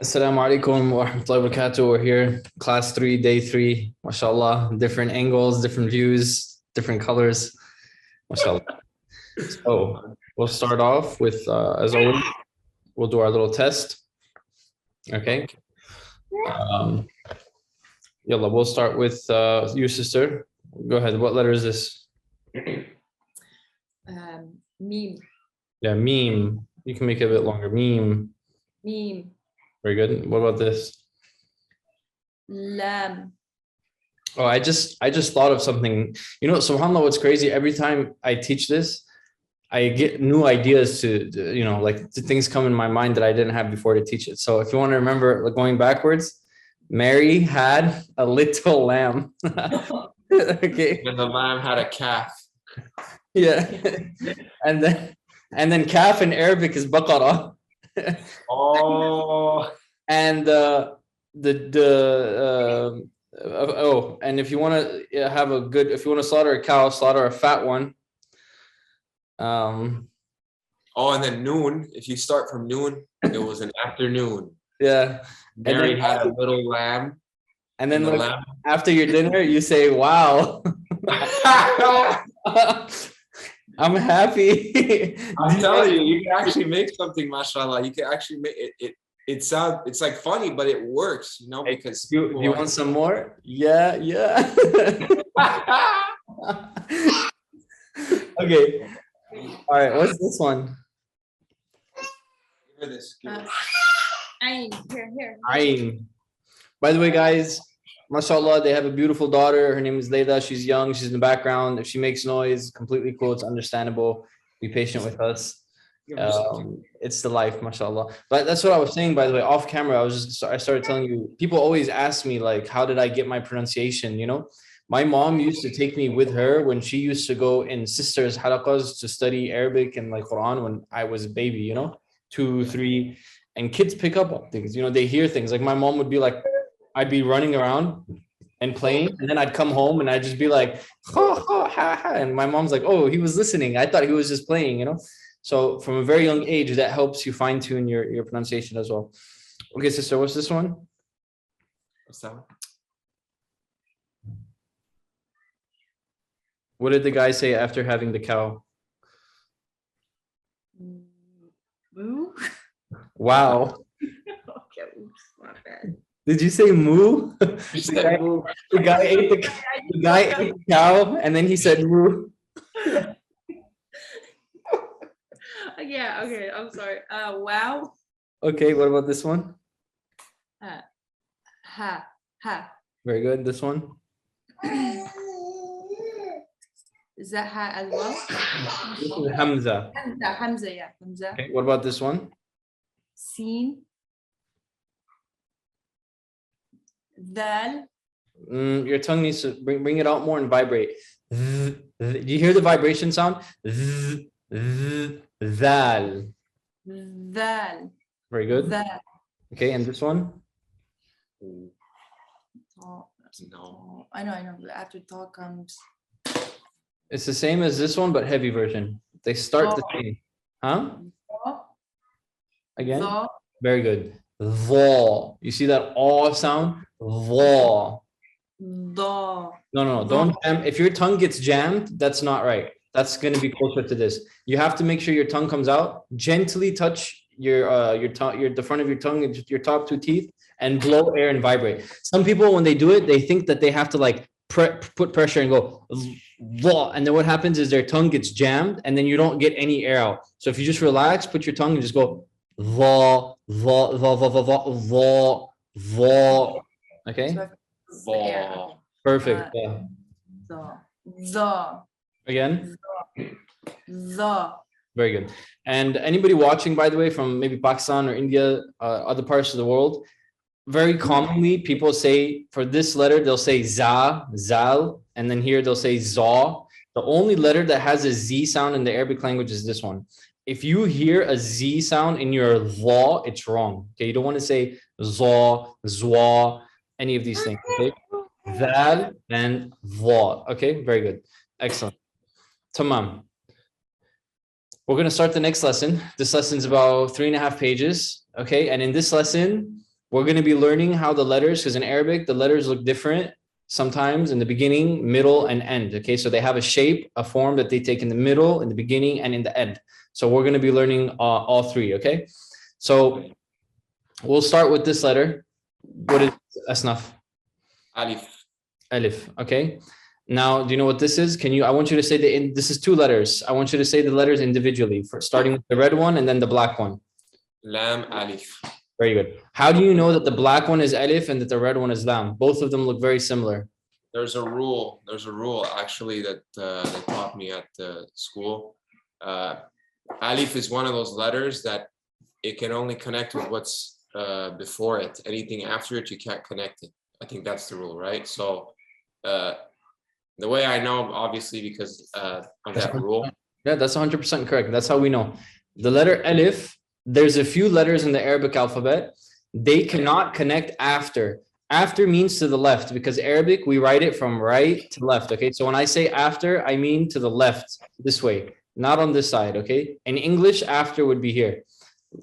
Assalamu alaikum wa rahmatullahi wa barakatuh. We're here, class 3, day 3. MashaAllah, different angles, different views, different colors. MashaAllah. So we'll start off with, as always, we'll do our little test. Okay. Yalla, we'll start with you, sister. Go ahead. What letter is this? Meme. Yeah, meme. You can make it a bit longer. Meme. Meme. Very good. What about this? Lam. Oh, I just thought of something. You know, subhanAllah, what's crazy? Every time I teach this, I get new ideas to like things come in my mind that I didn't have before to teach it. So if you want to remember, like, going backwards, Mary had a little lamb. Okay. And the lamb had a calf. Yeah. And then calf in Arabic is baqara. Oh. And and if you want to have a good, if you want to slaughter a cow, slaughter a fat one. Oh, and then noon. If you start from noon, it was an afternoon. Yeah. Mary had a little lamb. And then look, after your dinner, you say, "Wow, I'm happy." I'm telling you, you can actually make something, mashallah. You can actually make it. It's like funny, but it works, you know, because you want some more? Yeah. Okay. All right. What's this one? Give her this. Here. Ayn. By the way, guys, mashallah, they have a beautiful daughter. Her name is Layla. She's young. She's in the background. If she makes noise, completely cool. It's understandable. Be patient with us. It's the life, mashallah. But that's what I was saying, by the way, off camera. I started telling you, people always ask me, like, how did I get my pronunciation? You know, my mom used to take me with her when she used to go in sisters' halaqas to study Arabic and like Quran when I was a baby, you know, 2, 3. And kids pick up on things, you know, they hear things. Like my mom would be like, I'd be running around and playing, and then I'd come home and I'd just be like, ha, ha, ha, ha. And my mom's like, oh, he was listening. I thought he was just playing, you know? So from a very young age, that helps you fine tune your pronunciation as well. Okay, sister, what's this one? What's that one? What did the guy say after having the cow? Moo. Wow. Okay, oops, not bad. Did you say moo? The guy ate the cow and then he said moo. Yeah, okay, I'm sorry. Wow. Okay, what about this one? Ha. Very good. This one? Is that ha as well? This is Hamza. Hamza, yeah. Hamza. Okay, what about this one? Seen. Dal. Your tongue needs to bring it out more and vibrate. Do you hear the vibration sound? Zal. Dal. Very good. Dal. Okay, and this one? No. I know. After talk comes. It's the same as this one, but heavy version. They start the same. Huh? Again? Zo. Very good. Vo. You see that aw sound? Vo. Do. No, don't jam. If your tongue gets jammed, that's not right. That's going to be closer to this. You have to make sure your tongue comes out. Gently touch your tongue, the front of your tongue, your top 2 teeth, and blow air and vibrate. Some people, when they do it, they think that they have to like put pressure and go, and then what happens is their tongue gets jammed, and then you don't get any air out. So if you just relax, put your tongue and just go, vo. Okay. Vo. Perfect. Yeah. Zo. Again. Zo. Very good. And anybody watching, by the way, from maybe Pakistan or India, other parts of the world, very commonly people say for this letter, they'll say za, zal, and then here they'll say za. The only letter that has a z sound in the Arabic language is this one. If you hear a z sound in your va, it's wrong. Okay, you don't want to say za, zwa, any of these things. Okay, zal and va. Okay, very good. Excellent. Tamam. We're going to start the next lesson. This lesson is about 3.5 pages. Okay. And in this lesson, we're going to be learning how the letters, because in Arabic, the letters look different sometimes in the beginning, middle, and end. Okay, so they have a shape, a form that they take in the middle, in the beginning, and in the end. So we're going to be learning all three. Okay, so we'll start with this letter. What is Asnaf? Alif. Alif. Okay. Now, do you know what this is? I want you to say this is two letters. I want you to say the letters individually, starting with the red one and then the black one. Lam, alif. Very good. How do you know that the black one is alif and that the red one is lam? Both of them look very similar. There's a rule actually that they taught me at school. Alif is one of those letters that it can only connect with what's before it. Anything after it, you can't connect it. I think that's the rule, right? So the way I know, obviously, because of that rule. Yeah, that's 100% correct. That's how we know. The letter alif, there's a few letters in the Arabic alphabet. They cannot connect after. After means to the left, because Arabic, we write it from right to left. Okay, so when I say after, I mean to the left, this way, not on this side. Okay, in English, after would be here.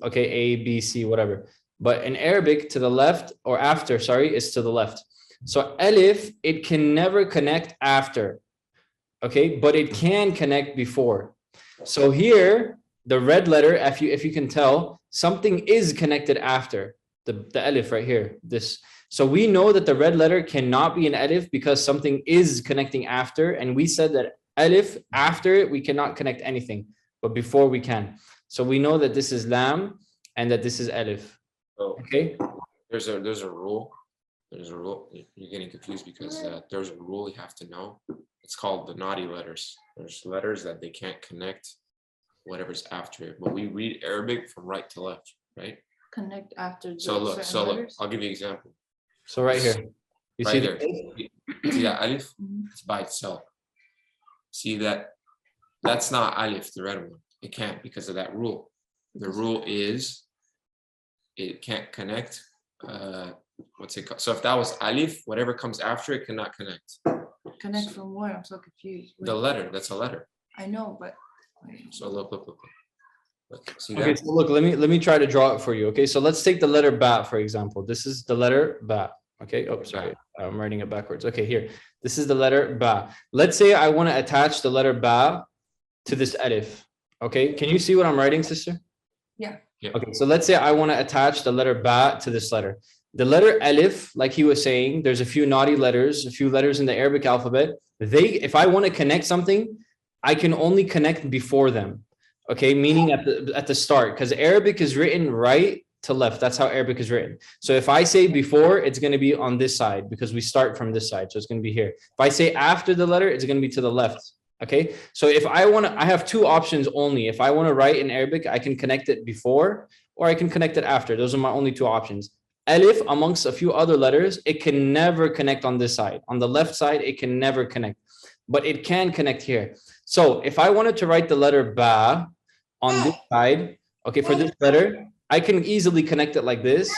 Okay, A, B, C, whatever. But in Arabic, to the left, or after, sorry, is to the left. So alif, it can never connect after, okay, but it can connect before. So here, the red letter, if you can tell, something is connected after the alif right here, this. So we know that the red letter cannot be an alif because something is connecting after, and we said that alif, after it, we cannot connect anything, but before we can. So we know that this is lam and that this is alif. Okay. There's a rule. There's a rule. You're getting confused because there's a rule you have to know. It's called the naughty letters. There's letters that they can't connect whatever's after it. But we read Arabic from right to left, right? Connect after. So look, I'll give you an example. So right here, you right see there. See that alif? It's by itself. See that? That's not alif, the red one. It can't because of that rule. The rule is it can't connect. What's it called? So if that was alif, whatever comes after it cannot connect. Connect from where? I'm so confused. The letter. That's a letter. I know, but. So look. See okay, that? so look, let me try to draw it for you. Okay, so let's take the letter ba, for example. This is the letter ba. Okay, oh, sorry, I'm writing it backwards. Okay, here, this is the letter ba. Let's say I want to attach the letter ba to this alif. Okay, can you see what I'm writing, sister? Yeah. Okay, so let's say I want to attach the letter ba to this letter. The letter alif, like he was saying, there's a few naughty letters, a few letters in the Arabic alphabet. If I want to connect something, I can only connect before them. Okay, meaning at the start, because Arabic is written right to left. That's how Arabic is written. So if I say before, it's going to be on this side because we start from this side. So it's going to be here. If I say after the letter, it's going to be to the left. Okay, so if I have two options only. If I want to write in Arabic, I can connect it before or I can connect it after. Those are my only two options. Alif, amongst a few other letters, it can never connect on this side. On the left side, it can never connect, but it can connect here. So if I wanted to write the letter ba on this side, okay, for this letter, I can easily connect it like this.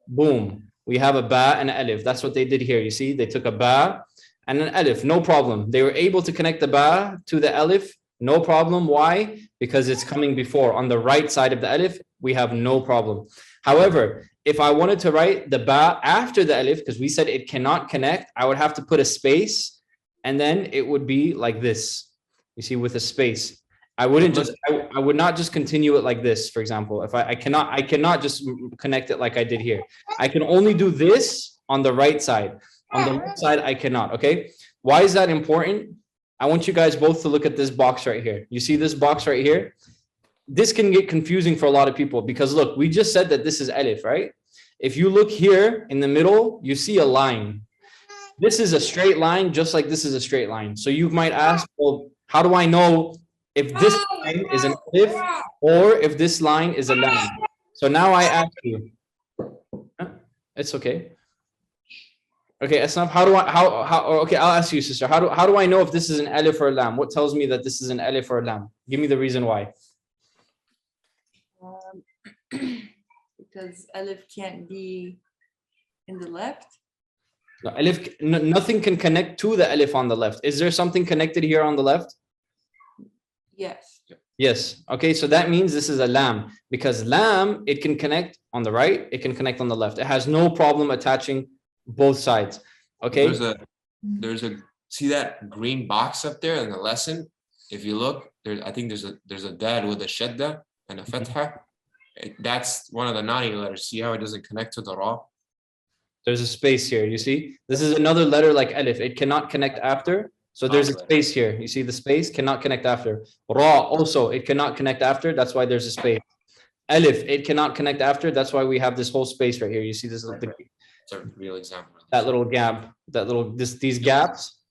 Boom. We have a ba and an alif. That's what they did here. You see, they took a ba and an alif, no problem. They were able to connect the ba to the alif, no problem. Why? Because it's coming before. On the right side of the alif, we have no problem. However, if I wanted to write the ba after the alif, because we said it cannot connect, I would have to put a space and then it would be like this. You see, with a space. I would not just continue it like this, for example. If I cannot just connect it like I did here. I can only do this on the right side. On the left side, I cannot, okay? Why is that important? I want you guys both to look at this box right here. You see this box right here? This can get confusing for a lot of people because look, we just said that this is alif, right? If you look here in the middle, you see a line. This is a straight line, just like this is a straight line. So you might ask, well, how do I know if this line is an alif or if this line is a lam? So now I ask you, it's okay. Okay, Asnaf, okay, I'll ask you, sister, how do I know if this is an alif or a lam? What tells me that this is an alif or a lam? Give me the reason why. Because alif can't be in the left. No, alif, nothing can connect to the alif on the left. Is there something connected here on the left? Yes. Yes. Okay, so that means this is a lam, because lam, it can connect on the right, it can connect on the left. It has no problem attaching both sides. Okay. There's a see that green box up there in the lesson. If you look, I think there's a dal with a shadda and a fatha. That's one of the naughty letters. See how it doesn't connect to the ra? There's a space here. You see, this is another letter like alif. It cannot connect after. So there's a space here. You see the space cannot connect after. Ra also, it cannot connect after. That's why there's a space. Alif, it cannot connect after. That's why we have this whole space right here. You see this? It's a real example. That little gap, these gaps.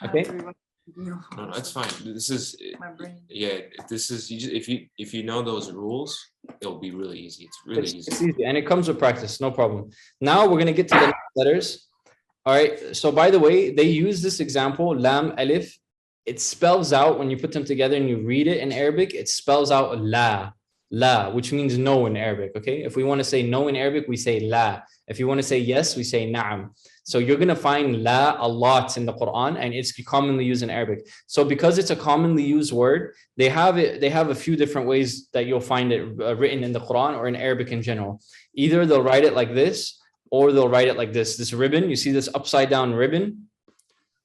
Okay. No, it's fine. This is This is if you know those rules, it'll be really easy. It's really easy. It's easy, and it comes with practice. No problem. Now we're gonna get to the next letters. All right. So by the way, they use this example, lam, alif. It spells out when you put them together and you read it in Arabic. It spells out la, which means no in Arabic. Okay. If we want to say no in Arabic, we say la. If you want to say yes, we say na'am. So you're going to find la a lot in the Quran, and it's commonly used in Arabic. So because it's a commonly used word, they have a few different ways that you'll find it written in the Quran or in Arabic in general. Either they'll write it like this, or they'll write it like this ribbon. You see this upside down ribbon?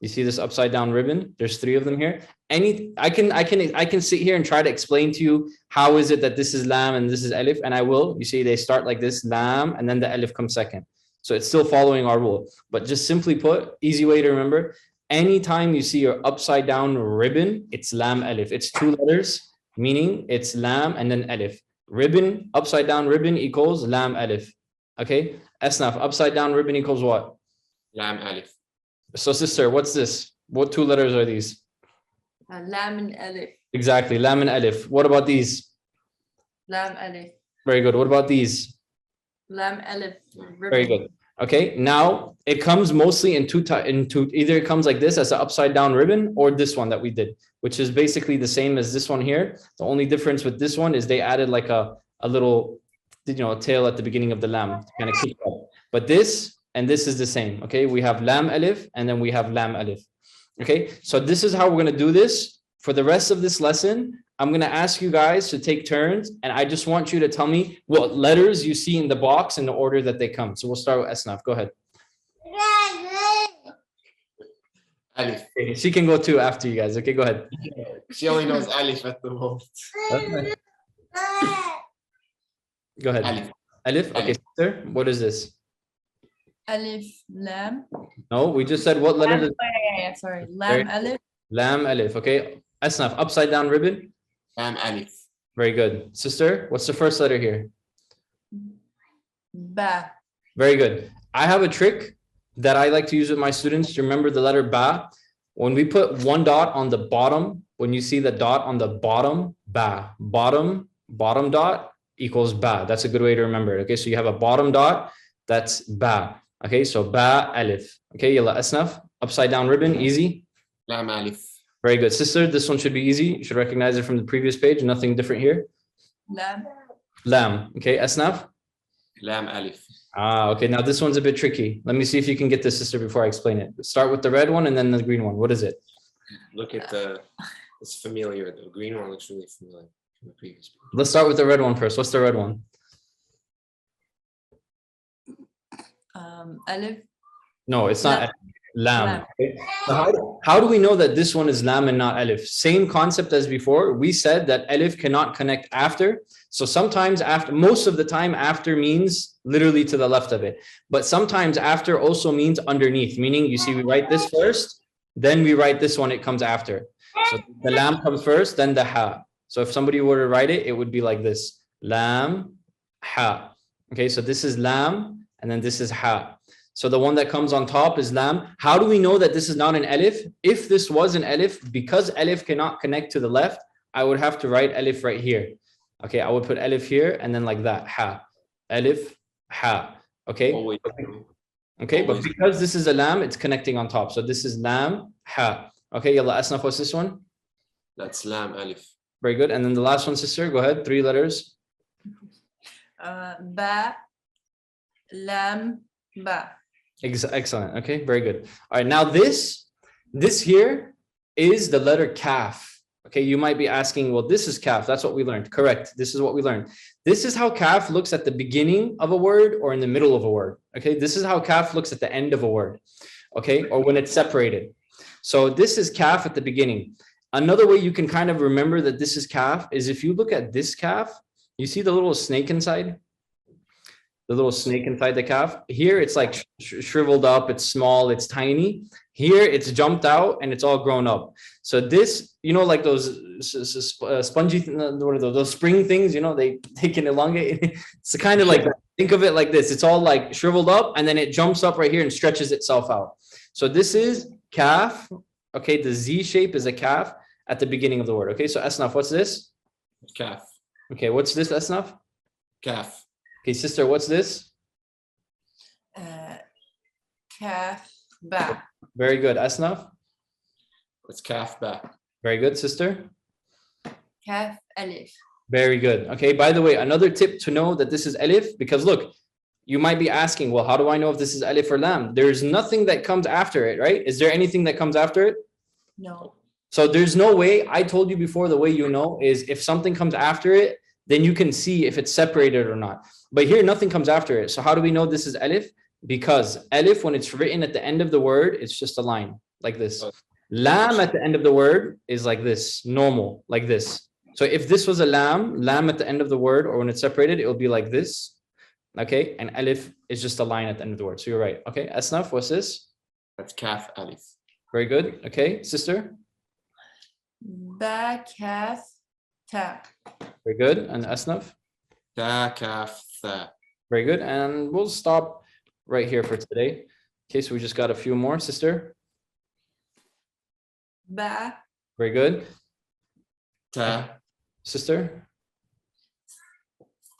You see this upside down ribbon? There's 3 of them here. I can sit here and try to explain to you how is it that this is lam and this is alif, and I will. You see they start like this, lam, and then the alif comes second. So it's still following our rule. But just simply put, easy way to remember, anytime you see your upside down ribbon, it's lam alif. It's 2 letters, meaning it's lam and then alif. Ribbon, upside down ribbon equals lam alif. Okay, Asnaf, upside down ribbon equals what? Lam alif. So sister, what's this? What 2 letters are these? Lam and alif. Exactly, lam and alif. What about these? Lam alif. Very good. What about these? Lam alif. Very good. Okay, now it comes mostly in either it comes like this as an upside down ribbon, or this one that we did, which is basically the same as this one here. The only difference with this one is they added like a little, tail at the beginning of the lam to kind of keep up. But this and this is the same. Okay, we have lam alif and then we have lam alif. Okay, so this is how we're going to do this for the rest of this lesson. I'm going to ask you guys to take turns, and I just want you to tell me what letters you see in the box in the order that they come. So we'll start with Asnaf. Go ahead. Alif. Okay, she can go too after you guys. Okay, go ahead. She only knows alif at the moment. Okay. Go ahead. Alif. Alif. Okay, sister, what is this? Alif, lam. No, we just said what letter? Sorry. Lam alif. Lam alif. Okay. Asnaf, upside down ribbon. Lam alif. Very good. Sister, what's the first letter here? Ba. Very good. I have a trick that I like to use with my students to remember the letter ba. When we put 1 dot on the bottom, when you see the dot on the bottom, ba, bottom dot equals ba. That's a good way to remember it. Okay, so you have a bottom dot, that's ba. Okay, so ba alif. Okay, yalla Asnaf, upside down ribbon, easy. Lam alif. Very good. Sister, this one should be easy. You should recognize it from the previous page. Nothing different here. Lam. Lam. Okay, Asnaf? Lam alif. Okay. Now this one's a bit tricky. Let me see if you can get this, sister, before I explain it. Start with the red one and then the green one. What is it? Look at it's familiar. The green one looks really familiar from the previous page. Let's start with the red one first. What's the red one? Alif. No, it's not. Lam. Okay. So how do we know that this one is lam and not alif? Same concept as before. We said that alif cannot connect after. So sometimes after, most of the time after means literally to the left of it. But sometimes after also means underneath, meaning you see we write this first, then we write this one, it comes after. So the lam comes first, then the ha. So if somebody were to write it, it would be like this. Lam, ha. Okay, so this is lam, and then this is ha. So the one that comes on top is lam. How do we know that this is not an alif? If this was an alif, because alif cannot connect to the left, I would have to write alif right here. Okay, I would put alif here and then like that, ha. Alif, ha. Okay. Okay, but because this is a lam, it's connecting on top. So this is lam, ha. Okay, yalla Asnaf, what's this one? That's lam alif. Very good. And then the last one, sister, go ahead. 3 letters. Ba, lam, ba. Excellent. Okay, very good. All right, now this here is the letter kaf. Okay, you might be asking, well, this is kaf. That's what we learned. Correct. This is what we learned. This is how kaf looks at the beginning of a word or in the middle of a word. Okay, this is how kaf looks at the end of a word. Okay, or when it's separated. So this is kaf at the beginning. Another way you can kind of remember that this is kaf is if you look at this kaf, you see the little snake inside? The little snake inside the kaf. Here it's like shriveled up, it's small, it's tiny. Here it's jumped out and it's all grown up. So this, you know, like those spongy, what are those spring things, you know, they can elongate. It's kind of like, think of it like this. It's all like shriveled up and then it jumps up right here and stretches itself out. So this is kaf. Okay, the Z shape is a kaf at the beginning of the word. Okay, so Asnaf, what's this? Kaf. Okay, what's this, Asnaf? Kaf. Okay, sister, what's this? Kaf ba. Very good. Asnaf? It's kaf ba. Very good, sister. Kaf alif. Very good. Okay, by the way, another tip to know that this is alif, because look, you might be asking, well, how do I know if this is alif or lam? There's nothing that comes after it, right? Is there anything that comes after it? No. So there's no way. I told you before, the way you know is if something comes after it, then you can see if it's separated or not. But here, nothing comes after it. So how do we know this is alif? Because alif, when it's written at the end of the word, it's just a line like this. Lam at the end of the word is like this, normal, like this. So if this was a lam at the end of the word, or when it's separated, it will be like this. Okay, and alif is just a line at the end of the word. So you're right. Okay, Asnaf, what's this? That's kaf alif. Very good. Okay, sister. Ba kaf ta. Very good. And Asnaf. Ta kaf tha. Very good. And we'll stop right here for today. Okay, so we just got a few more, sister. Ba Very good. Ta. Sister.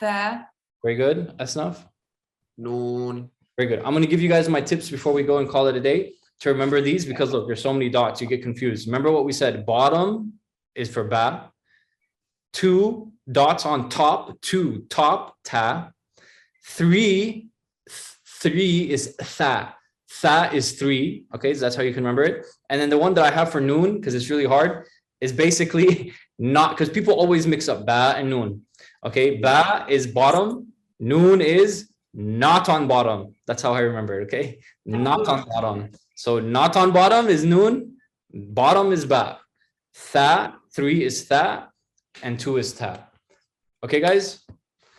tha. Very good. Asnaf. Noon. Very good. I'm going to give you guys my tips before we go and call it a day to remember these, because look, there's so many dots, you get confused. Remember what we said, bottom is for ba, 2 dots on top, 2 top, ta, 3 is tha. Tha is 3. Okay, so that's how you can remember it. And then the one that I have for noon, because it's really hard, is basically not, because people always mix up ba and noon. Okay, ba is bottom, noon is not on bottom. That's how I remember it. Okay, not on bottom. So not on bottom is noon, bottom is ba. Tha, 3 is tha, and 2 is ta. Okay, guys?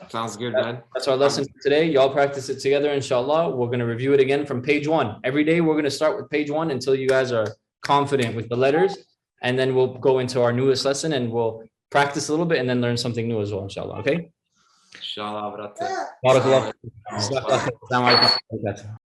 Sounds good, man. That's our lesson for today. Y'all practice it together, inshallah. We're going to review it again from page 1. Every day, we're going to start with page 1 until you guys are confident with the letters. And then we'll go into our newest lesson and we'll practice a little bit and then learn something new as well, inshallah. Okay? Inshallah, brother. Barakallah. Assalamu alaikum.